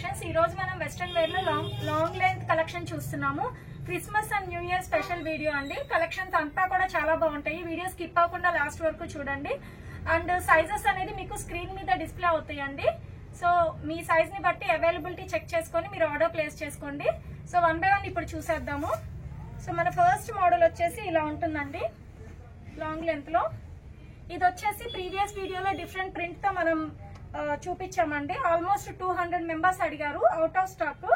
Fashions. ఈ రోజు మనం వెస్ట్రన్ వేర్ లో లాంగ్ లెంత్ కలెక్షన్ చూస్తున్నాము. Christmas and new year special video అండి. కలెక్షన్స్ అంతా కూడా చాలా బాగుంటాయి. వీడియో స్కిప్ అవ్వకుండా లాస్ట్ వరకు చూడండి. అండ్ సైజెస్ అనేది మీకు స్క్రీన్ మీద డిస్ప్లే అవుతాయండి. సో మీ సైజ్ ని బట్టి అవైలబిలిటీ చెక్ చేసుకొని మీరు ఆర్డర్ ప్లేస్ చేసుకోండి. సో 1 by 1 ఇప్పుడు చూసేద్దాము. సో మన ఫస్ట్ మోడల్ వచ్చేసి ఇలా ఉంటుందండి, లాంగ్ లెంత్ లో. ఇది వచ్చేసి ప్రీవియస్ వీడియోలో డిఫరెంట్ ప్రింట్ తో మనం చూపించామండి. ఆల్మోస్ట్ 200 మెంబర్స్ అడిగారు, అవుట్ ఆఫ్ స్టాక్.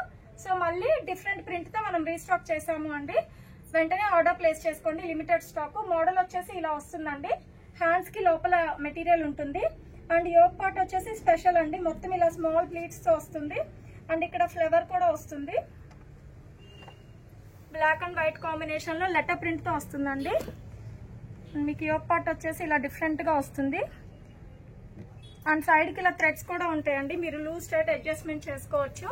సో మళ్ళీ డిఫరెంట్ ప్రింట్ తో మనం రీస్టాక్ చేసాము అండి. వెంటనే ఆర్డర్ ప్లేస్ చేసుకోండి, లిమిటెడ్ స్టాక్. మోడల్ వచ్చేసి ఇలా వస్తుందండి. హ్యాండ్స్ కి లోపల మెటీరియల్ ఉంటుంది. అండ్ యోక్ పార్ట్ వచ్చేసి స్పెషల్ అండి, మొత్తం ఇలా స్మాల్ ప్లీట్స్ తో వస్తుంది. అండ్ ఇక్కడ ఫ్లవర్ కూడా వస్తుంది. బ్లాక్ అండ్ వైట్ కాంబినేషన్ లో లెటర్ ప్రింట్ తో వస్తుందండి. మీకు యోక్ పార్ట్ వచ్చేసి ఇలా డిఫరెంట్ గా వస్తుంది. అండ్ సైడ్ కి ఇలా థ్రెడ్స్ కూడా ఉంటాయండి, మీరు లూజ్ టైట్ అడ్జస్ట్మెంట్ చేసుకోవచ్చు.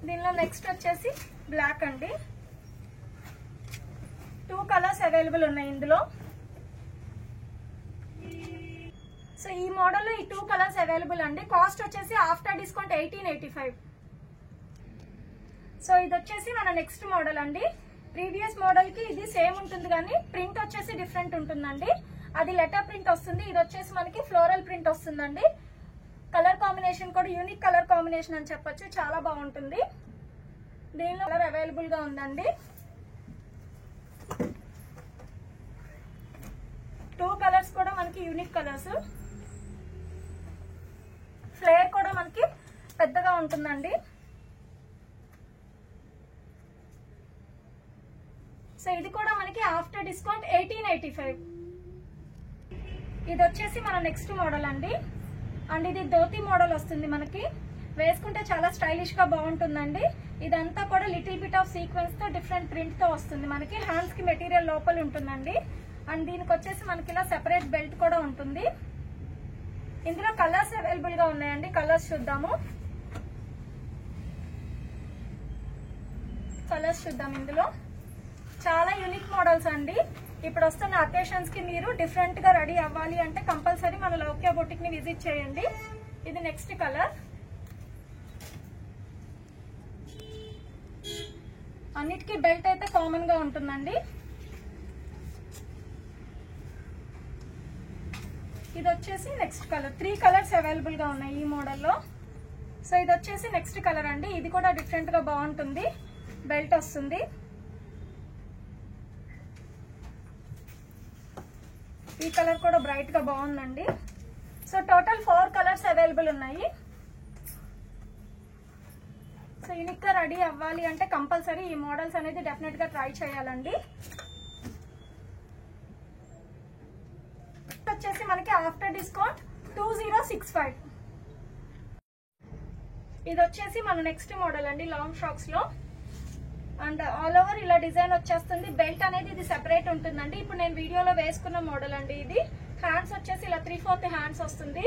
దీనిలో నెక్స్ట్ వచ్చేసి బ్లాక్ అండి. 2 కలర్స్ అవైలబుల్ ఉన్నాయి ఇందులో. సో ఈ మోడల్లో ఈ 2 కలర్స్ అవైలబుల్ అండి. కాస్ట్ వచ్చేసి ఆఫ్టర్ డిస్కౌంట్ 1885. సో ఇది వచ్చేసి మన నెక్స్ట్ మోడల్ అండి. ప్రీవియస్ మోడల్ కి ఇది సేమ్ ఉంటుంది కానీ ప్రింట్ వచ్చేసి డిఫరెంట్ ఉంటుందండి. అది లెటర్ ప్రింట్ వస్తుంది, ఇది వచ్చేసి మనకి ఫ్లోరల్ ప్రింట్ వస్తుందండి. కలర్ కాంబినేషన్ కూడా యూనిక్ కలర్ కాంబినేషన్ అని చెప్పొచ్చు, చాలా బాగుంటుంది. దీనిలో కలర్ అవైలబుల్ గా ఉందండి. 2 కలర్స్ కూడా మనకి యూనిక్ కలర్స్. ఫ్లేర్ కూడా మనకి పెద్దగా ఉంటుందండి. సో ఇది కూడా మనకి ఆఫ్టర్ డిస్కౌంట్ 1885. ఇది వచ్చేసి మన నెక్స్ట్ మోడల్ అండి. అండ్ ఇది ధోతి మోడల్ వస్తుంది మనకి. వేసుకుంటే చాలా స్టైలిష్ గా బాగుంటుందండి. ఇదంతా కూడా లిటిల్ బిట్ ఆఫ్ సీక్వెన్స్ తో డిఫరెంట్ ప్రింట్ తో వస్తుంది మనకి. హ్యాండ్స్ కి మెటీరియల్ లోపల ఉంటుందండి. అండ్ దీనికి వచ్చేసి మనకి ఇలా సెపరేట్ బెల్ట్ కూడా ఉంటుంది. ఇందులో కలర్స్ అవైలబుల్ గా ఉన్నాయండి, కలర్స్ చూద్దాము. కలర్స్ చూద్దాం. ఇందులో చాలా యూనిక్ మోడల్స్ అండి. ఇప్పుడు వస్తున్న అకేషన్స్ కి మీరు డిఫరెంట్ గా రెడీ అవ్వాలి అంటే కంపల్సరీ మన లౌక్య బొటిక్ ని విజిట్ చేయండి. ఇది నెక్స్ట్ కలర్. అన్నిటికీ బెల్ట్ అయితే కామన్ గా ఉంటుందండి. ఇది వచ్చేసి నెక్స్ట్ కలర్. 3 కలర్స్ అవైలబుల్ గా ఉన్నాయి ఈ మోడల్లో. సో ఇది వచ్చేసి నెక్స్ట్ కలర్ అండి. ఇది కూడా డిఫరెంట్ గా బాగుంటుంది, బెల్ట్ వస్తుంది. ఈ కలర్ కూడా బ్రైట్ గా బాగుందండి. సో టోటల్ 4 కలర్స్ అవైలబుల్ ఉన్నాయి. సో యూనిక్ గా రెడీ అవ్వాలి అంటే కంపల్సరీ ఈ మోడల్స్ అనేది డెఫినెట్ గా ట్రై చేయాలండి. వచ్చేసి మనకి ఆఫ్టర్ డిస్కౌంట్ 2065. ఇది వచ్చేసి మన నెక్స్ట్ మోడల్ అండి, లాంగ్ ఫ్రాక్స్ లో. అండ్ ఆల్ ఓవర్ ఇలా డిజైన్ వచ్చేస్తుంది. బెల్ట్ అనేది ఇది సెపరేట్ ఉంటుందండి. ఇప్పుడు నేను వీడియోలో వేసుకున్న మోడల్ అండి ఇది. హ్యాండ్స్ వచ్చేసి ఇలా 3/4 హ్యాండ్స్ వస్తుంది.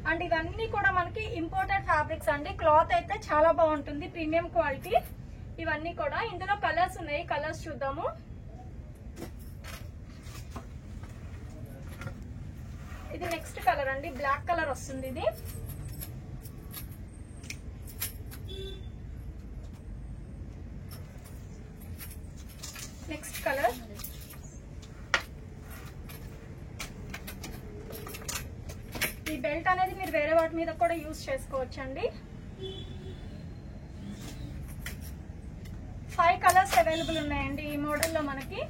అండ్ ఇవన్నీ కూడా మనకి ఇంపోర్టెడ్ ఫ్యాబ్రిక్స్ అండి. క్లాత్ అయితే చాలా బాగుంటుంది, ప్రీమియం క్వాలిటీ. ఇవన్నీ కూడా ఇందులో కలర్స్ ఉన్నాయి, కలర్స్ చూద్దాము. ఇది నెక్స్ట్ కలర్ అండి, బ్లాక్ కలర్ వస్తుంది ఇది. Next colour. ఈ బెల్ట్ అనేది మీరు వేరే వాటి మీద కూడా యూజ్ చేసుకోవచ్చండి. 5 కలర్స్ అవైలబుల్ ఉన్నాయండి ఈ మోడల్లో మనకి.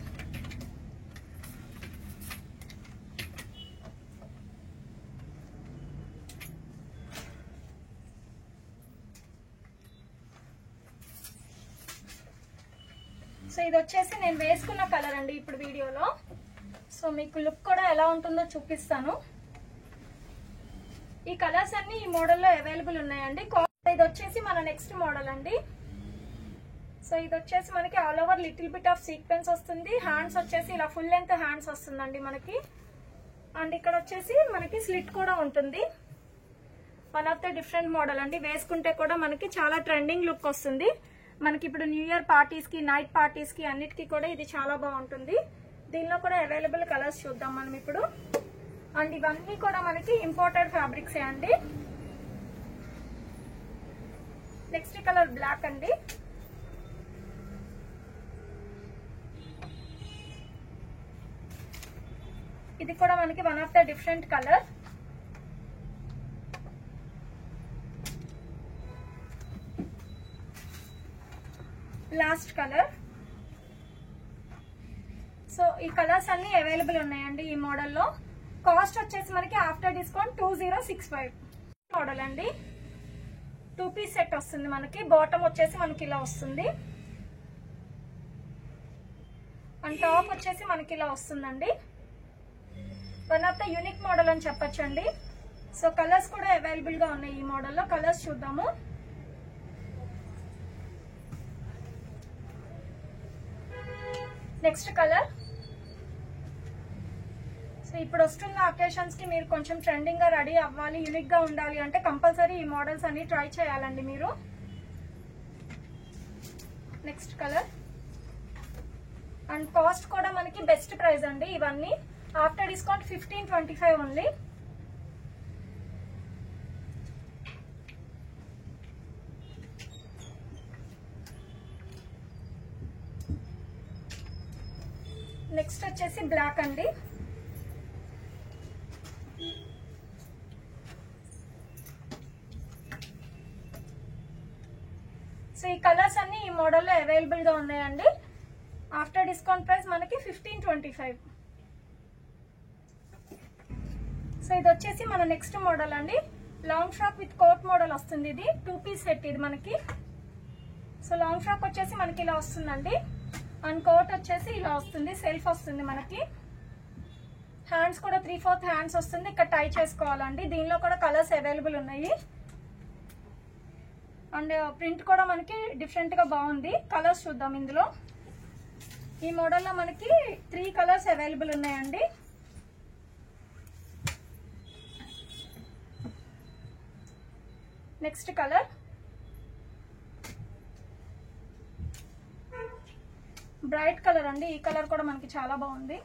సో ఇది వచ్చేసి నేను వేసుకున్న కలర్ అండి ఇప్పుడు వీడియోలో. సో మీకు లుక్ కూడా ఎలా ఉంటుందో చూపిస్తాను. ఈ కలర్స్ అన్ని ఈ మోడల్లో అవైలబుల్ ఉన్నాయండి. ఇది వచ్చేసి మన నెక్స్ట్ మోడల్ అండి. సో ఇది వచ్చేసి మనకి all over little bit of sequence వస్తుంది. హ్యాండ్స్ వచ్చేసి ఇలా ఫుల్ లెంత్ హ్యాండ్స్ వస్తుందండి మనకి. అండ్ ఇక్కడ వచ్చేసి మనకి స్లిట్ కూడా ఉంటుంది. One of the different model అండి. వేసుకుంటే కూడా మనకి చాలా ట్రెండింగ్ లుక్ వస్తుంది. మనకి ఇప్పుడు న్యూ ఇయర్ పార్టీస్ కి, నైట్ పార్టీస్ కి అన్నిటికీ కూడా ఇది చాలా బాగుంటుంది. దీనిలో కూడా అవైలబుల్ కలర్స్ చూద్దాం మనం ఇప్పుడు. అండ్ ఇవన్నీ కూడా మనకి ఇంపోర్టెడ్ ఫ్యాబ్రిక్స్ అండి. నెక్స్ట్ కలర్ బ్లాక్ అండి. ఇది కూడా మనకి one of the different colour. Last colour. So ఈ కలర్స్ అన్ని అవైలబుల్ ఉన్నాయండి ఈ మోడల్లో. కాస్ట్ వచ్చేసి మనకి ఆఫ్టర్ డిస్కౌంట్ 2065 మోడల్ అండి. 2 పీస్ సెట్ వస్తుంది మనకి. బాటమ్ వచ్చేసి మనకి ఇలా వస్తుంది అండ్ టాప్ వచ్చేసి మనకి ఇలా వస్తుందండి. One of the unique model అని చెప్పొచ్చండి. సో కలర్స్ కూడా అవైలబుల్ గా ఉన్నాయి ఈ మోడల్లో. కలర్స్ చూద్దాము. Next colour. సో ఇప్పుడు వస్తున్న అకేషన్స్ కి మీరు కొంచెం ట్రెండింగ్ గా రెడీ అవ్వాలి, యూనిక్ గా ఉండాలి అంటే కంపల్సరీ ఈ మోడల్స్ అన్ని ట్రై చేయాలండి మీరు. Next colour. అండ్ కాస్ట్ కూడా మనకి బెస్ట్ ప్రైస్ అండి ఇవన్నీ. After discount 1525 only. నెక్స్ట్ వచ్చేసి బ్లాక్ అండి. సో ఈ కలర్స్ అన్ని ఈ మోడల్లో అవైలబుల్ గా ఉన్నాయండి. ఆఫ్టర్ డిస్కౌంట్ ప్రైస్ మనకి 1525. సో ఇది వచ్చేసి మన నెక్స్ట్ మోడల్ అండి. Long frock with coat model వస్తుంది. ఇది 2 పీస్ సెట్ ఇది మనకి. సో లాంగ్ ఫ్రాక్ వచ్చేసి మనకి ఇలా వస్తుందండి అండ్ కోట్ వచ్చేసి ఇలా వస్తుంది. సెల్ఫ్ వస్తుంది మనకి. హ్యాండ్స్ కూడా 3/4 హ్యాండ్స్ వస్తుంది. ఇక్కడ టై చేసుకోవాలండి. దీనిలో కూడా కలర్స్ అవైలబుల్ ఉన్నాయి అండ్ ప్రింట్ కూడా మనకి డిఫరెంట్ గా బాగుంది. కలర్స్ చూద్దాం. ఇందులో ఈ మోడల్లో మనకి 3 కలర్స్ అవైలబుల్ ఉన్నాయండి. Next colour. బ్రైట్ కలర్ అండి. ఈ కలర్ కూడా మనకి చాలా బాగుంది.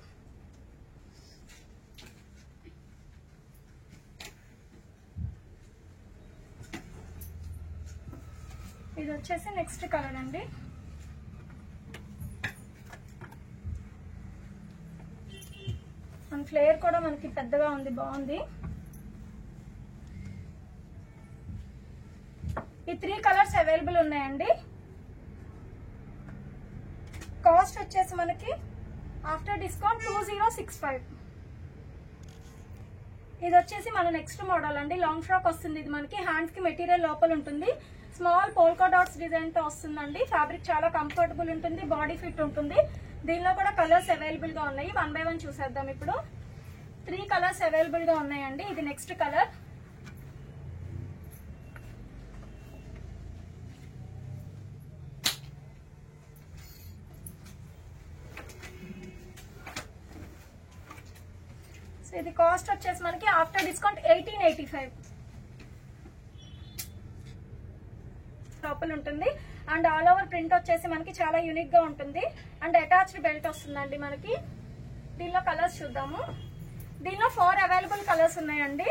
ఇది వచ్చేసి నెక్స్ట్ కలర్ అండి. అండ్ ఫ్లేర్ కూడా మనకి పెద్దగా ఉంది, బాగుంది. ఈ 3 కలర్స్ అవైలబుల్ ఉన్నాయండి. కాస్ట్ వచ్చేసి మనకి ఆఫ్టర్ డిస్కౌంట్ 2065. ఇది వచ్చేసి మన నెక్స్ట్ మోడల్ అండి. లాంగ్ ఫ్రాక్ వస్తుంది ఇది మనకి. హ్యాండ్స్ కి మెటీరియల్ లోపల ఉంటుంది. స్మాల్ పోల్కా డాట్స్ డిజైన్ తో వస్తుందండి. ఫ్యాబ్రిక్ చాలా కంఫర్టబుల్ ఉంటుంది, బాడీ ఫిట్ ఉంటుంది. దీనిలో కూడా కలర్స్ అవైలబుల్ గా ఉన్నాయి. 1 by 1 చూసేద్దాం ఇప్పుడు. 3 కలర్స్ అవైలబుల్ గా ఉన్నాయండి. ఇది నెక్స్ట్ కలర్. సో ఇది కాస్ట్ వచ్చేసి మనకి ఆఫ్టర్ డిస్కౌంట్ 1885 లోపల ఉంటుంది. అండ్ ఆల్ ఓవర్ ప్రింట్ వచ్చేసి మనకి చాలా యూనిక్ గా ఉంటుంది. అండ్ అటాచ్డ్ బెల్ట్ వస్తుందండి మనకి. దీనిలో కలర్స్ చూద్దాము. దీనిలో 4 అవైలబుల్ కలర్స్ ఉన్నాయండి.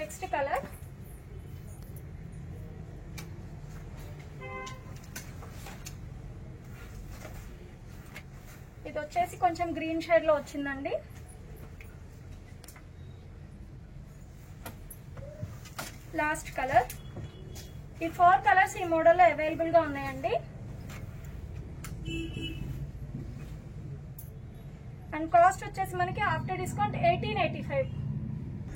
Next colour. ఇది వచ్చేసి కొంచెం గ్రీన్ షేడ్ లో వచ్చిందండి. Last colour. ఈ 4 కలర్స్ ఈ మోడల్లో అవైలబుల్ గా ఉన్నాయండి. అండ్ కాస్ట్ వచ్చేసి మనకి ఆఫ్టర్ డిస్కౌంట్ 1885.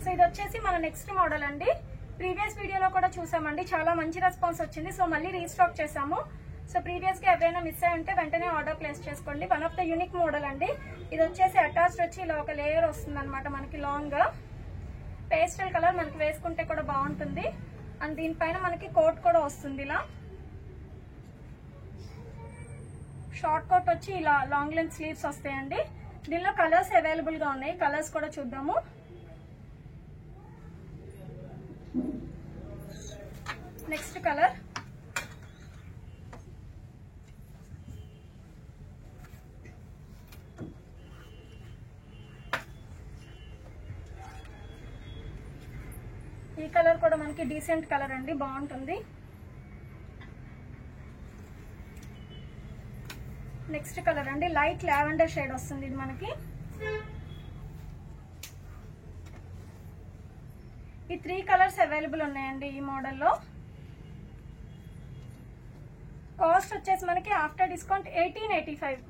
సో ఇది వచ్చేసి మన నెక్స్ట్ మోడల్ అండి. ప్రీవియస్ వీడియోలో కూడా చూసామండి, చాలా మంచి రెస్పాన్స్ వచ్చింది. సో మళ్ళీ రీస్టాక్ చేసాము. సో ప్రీవియస్ గా ఎవరైనా మిస్ అయి ఉంటే వెంటనే ఆర్డర్ ప్లేస్ చేసుకోండి. One of the unique model అండి. ఇది వచ్చేసి అటాచ్డ్ వచ్చి ఇలా ఒక లేయర్ వస్తుంది అనమాట మనకి. లాంగ్ గా పేస్టల్ కలర్ మనకి వేసుకుంటే కూడా బాగుంటుంది. అండ్ దీనిపైన మనకి కోట్ కూడా వస్తుంది. ఇలా షార్ట్ కోట్ వచ్చి ఇలా లాంగ్ లెంత్ స్లీవ్స్ వస్తాయండి. దీనిలో కలర్స్ అవైలబుల్ గా ఉన్నాయి. కలర్స్ కూడా చూద్దాము. Next colour. కలర్ కూడా మనకి డీసెంట్ కలర్ అండి, బాగుంటుంది. నెక్స్ట్ కలర్ అండి లైట్ లావెండర్ షేడ్ వస్తుంది ఇది మనకి. ఈ 3 కలర్స్ అవైలబుల్ ఉన్నాయండి ఈ మోడల్లో. కాస్ట్ వచ్చేసి మనకి ఆఫ్టర్ డిస్కౌంట్ 1885.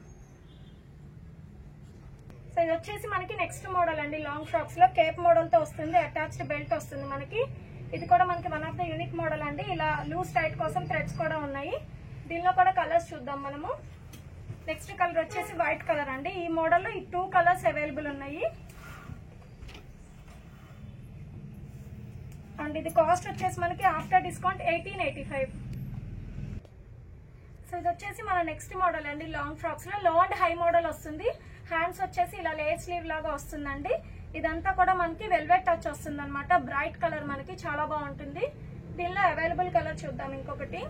సో ఇది వచ్చేసి మనకి నెక్స్ట్ మోడల్ అండి, లాంగ్ ఫ్రాక్స్ లో కేప్ మోడల్ తో వస్తుంది, అటాచ్డ్ బెల్ట్ వస్తుంది మనకి. ఇది కూడా మనకి one of the unique model అండి. ఇలా లూజ్ టైట్ కోసం థ్రెడ్స్ కూడా ఉన్నాయి. దీనిలో కూడా కలర్స్ చూద్దాం మనము. నెక్స్ట్ కలర్ వచ్చేసి వైట్ కలర్ అండి. ఈ మోడల్లో ఈ 2 కలర్స్ అవైలబుల్ ఉన్నాయి. అండ్ ఇది కాస్ట్ వచ్చేసి మనకి ఆఫ్టర్ డిస్కౌంట్ 1885. సో ఇది వచ్చేసి మన నెక్స్ట్ మోడల్ అండి, లాంగ్ ఫ్రాక్స్ లో లో అండ్ హై మోడల్ వస్తుంది. హ్యాండ్స్ వచ్చేసి ఇలా లేస్ స్లీవ్ లాగా వస్తుందండి. ఇదంతా కూడా మనకి వెల్వెట్ టచ్ వస్తుంది అనమాట. బ్రైట్ కలర్ మనకి చాలా బాగుంటుంది. దీనిలో అవైలబుల్ కలర్ చూద్దాం. ఇంకొకటి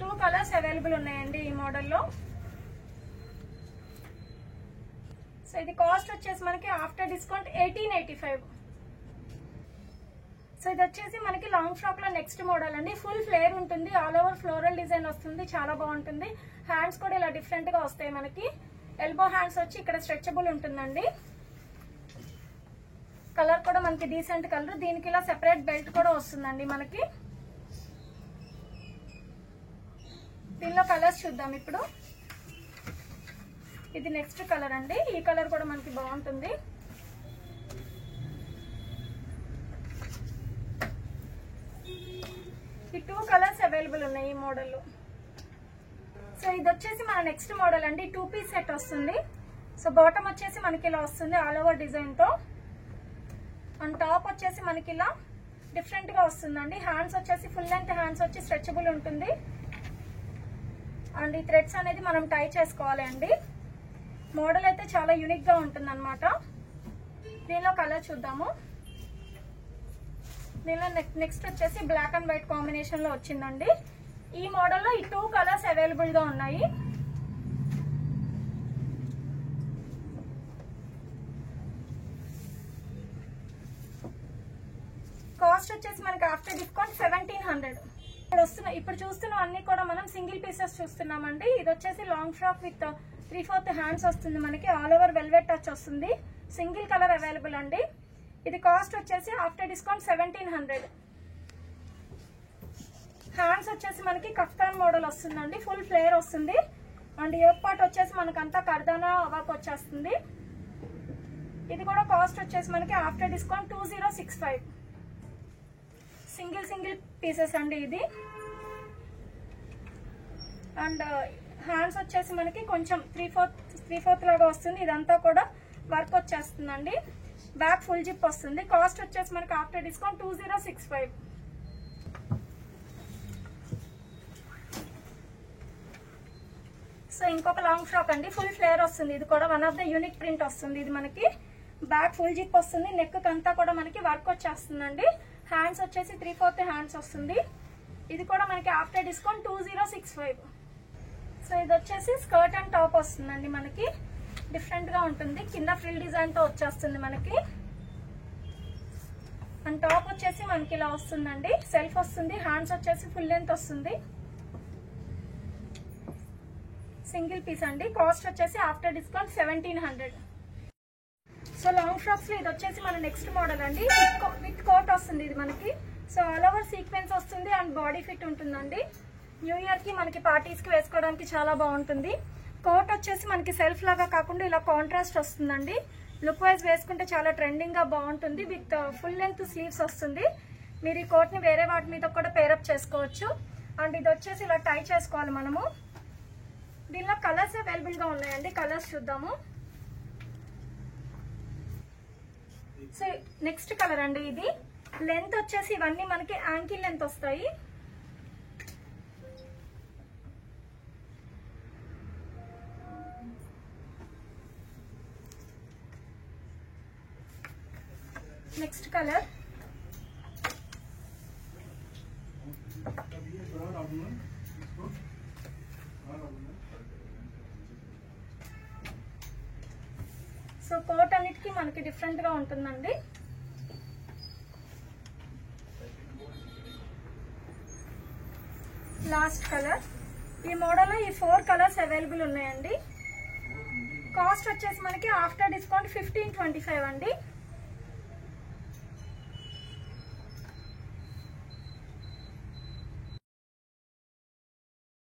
2 కలర్స్ అవైలబుల్ ఉన్నాయండి ఈ మోడల్లో. సో ఇది కాస్ట్ వచ్చేసి మనకి ఆఫ్టర్ డిస్కౌంట్ 1885. సో ఇది వచ్చేసి మనకి లాంగ్ ఫ్రాక్ లో నెక్స్ట్ మోడల్ అండి. ఫుల్ ఫ్లేర్ ఉంటుంది, ఆల్ ఓవర్ ఫ్లోరల్ డిజైన్ వస్తుంది, చాలా బాగుంటుంది. హ్యాండ్స్ కూడా ఇలా డిఫరెంట్ గా వస్తాయి మనకి. ఎల్బో హ్యాండ్స్ వచ్చి ఇక్కడ స్ట్రెచబుల్ ఉంటుందండి. కలర్ కూడా మనకి డీసెంట్ కలర్. దీనికి ఇలా సెపరేట్ బెల్ట్ కూడా వస్తుందండి మనకి. దీనిలో కలర్స్ చూద్దాం ఇప్పుడు. ఇది నెక్స్ట్ కలర్ అండి. ఈ కలర్ కూడా మనకి బాగుంటుంది. ఈ 2 కలర్స్ అవైలబుల్ ఉన్నాయి ఈ మోడల్లో. సో ఇది వచ్చేసి మన నెక్స్ట్ మోడల్ అండి. 2 పీస్ సెట్ వస్తుంది. సో బాటమ్ వచ్చేసి మనకి ఇలా వస్తుంది ఆల్ ఓవర్ డిజైన్ తో. అండ్ టాప్ వచ్చేసి మనకి ఇలా డిఫరెంట్ గా వస్తుందండి. హ్యాండ్స్ వచ్చేసి ఫుల్ లెంత్ హ్యాండ్స్ వచ్చి స్ట్రెచబుల్ ఉంటుంది. అండ్ ఈ థ్రెడ్స్ అనేది మనం టై చేసుకోవాలి అండి. మోడల్ అయితే చాలా యూనిక్ గా ఉంటుంది అనమాట. దీనిలో కలర్ చూద్దాము. దీనిలో నెక్స్ట్ వచ్చేసి బ్లాక్ అండ్ వైట్ కాంబినేషన్ లో వచ్చిందండి. ఈ మోడల్లో ఈ 2 కలర్స్ అవైలబుల్ గా ఉన్నాయి. కాస్ట్ వచ్చేసి మనకి ఆఫ్టర్ డిస్కౌంట్ 1700. ఇప్పుడు చూస్తున్న అన్ని కూడా మనం సింగిల్ పీసెస్ చూస్తున్నామండి. ఇది వచ్చేసి లాంగ్ ఫ్రాక్ విత్ 3/4 హ్యాండ్స్ వస్తుంది మనకి. ఆల్ ఓవర్ వెల్వెట్ టచ్ వస్తుంది. సింగిల్ కలర్ అవైలబుల్ అండి. ఇది కాస్ట్ వచ్చేసి ఆఫ్టర్ డిస్కౌంట్ 1700. హ్యాండ్స్ వచ్చేసి మనకి కఫ్తాన్ మోడల్ వస్తుందండి. ఫుల్ ఫ్లేర్ వస్తుంది. అండ్ యోక్ పార్ట్ వచ్చేసి మనకంతా కర్దానా వర్క్ వచ్చేస్తుంది. ఇది కూడా కాస్ట్ వచ్చేసి మనకి ఆఫ్టర్ డిస్కౌంట్ 2065. సింగిల్ పీసెస్ అండి ఇది. అండ్ హ్యాండ్స్ వచ్చేసి మనకి కొంచెం 3/4 లాగా వస్తుంది. ఇదంతా కూడా వర్క్ వచ్చేస్తుందండి. బ్యాక్ ఫుల్ జిప్ వస్తుంది. కాస్ట్ వచ్చేసి మనకి ఆఫ్టర్ డిస్కౌంట్ 2065. సో ఇంకొక లాంగ్ ఫ్రాక్ అండి. ఫుల్ ఫ్లేర్ వస్తుంది. ఇది కూడా one of the unique print వస్తుంది. ఇది మనకి బ్యాక్ ఫుల్ జిప్ వస్తుంది. నెక్ అంతా కూడా మనకి వర్క్ వచ్చేస్తుందండి. హ్యాండ్స్ వచ్చేసి 3/4 హ్యాండ్స్ వస్తుంది. ఇది కూడా మనకి ఆఫ్టర్ డిస్కౌంట్ 2065. సో ఇది వచ్చేసి స్కర్ట్ అండ్ టాప్ వస్తుందండి మనకి. డిఫరెంట్ గా ఉంటుంది. కింద ఫ్రిల్ డిజైన్ తో వచ్చేస్తుంది మనకి. అండ్ టాప్ వచ్చేసి మనకి ఇలా వస్తుందండి. సెల్ఫ్ వస్తుంది. హ్యాండ్స్ వచ్చేసి ఫుల్ లెంత్ వస్తుంది. సింగిల్ పీస్ అండి. కాస్ట్ వచ్చేసి after discount 1700. So long frocks లో ఇది వచ్చేసి మన నెక్స్ట్ మోడల్ అండి. విత్ కోట్ వస్తుంది ఇది మనకి. సో ఆల్ ఓవర్ సీక్వెన్స్ వస్తుంది అండ్ బాడీ ఫిట్ ఉంటుందండి. న్యూ ఇయర్ కి మనకి పార్టీస్ కి వేసుకోవడానికి చాలా బాగుంటుంది. కోట్ వచ్చేసి మనకి సెల్ఫ్ లాగా కాకుండా ఇలా కాంట్రాస్ట్ వస్తుందండి. లుక్ వైజ్ వేసుకుంటే చాలా ట్రెండింగ్ గా బాగుంటుంది. విత్ ఫుల్ లెంత్ స్లీవ్స్ వస్తుంది. మీరు ఈ కోట్ ని వేరే వాటి మీద కూడా పేరప్ చేసుకోవచ్చు. అండ్ ఇది వచ్చేసి ఇలా టై చేసుకోవాలి మనము. దీనిలో కలర్స్ అవైలబుల్ గా ఉన్నాయండి. కలర్స్ చూద్దాము. సో నెక్స్ట్ కలర్ అండి. ఇది లెంత్ వచ్చేసి ఇవన్నీ మనకి యాంకిల్ లెంత్ వస్తాయి. నెక్స్ట్ కలర్ సో కోట్ అన్నిటికీ మనకి డిఫరెంట్ గా ఉంటుందండి. Last colour. ఈ మోడల్ లో ఈ 4 కలర్స్ అవైలబుల్ ఉన్నాయండి. కాస్ట్ వచ్చేసి మనకి ఆఫ్టర్ డిస్కౌంట్ 1525 అండి.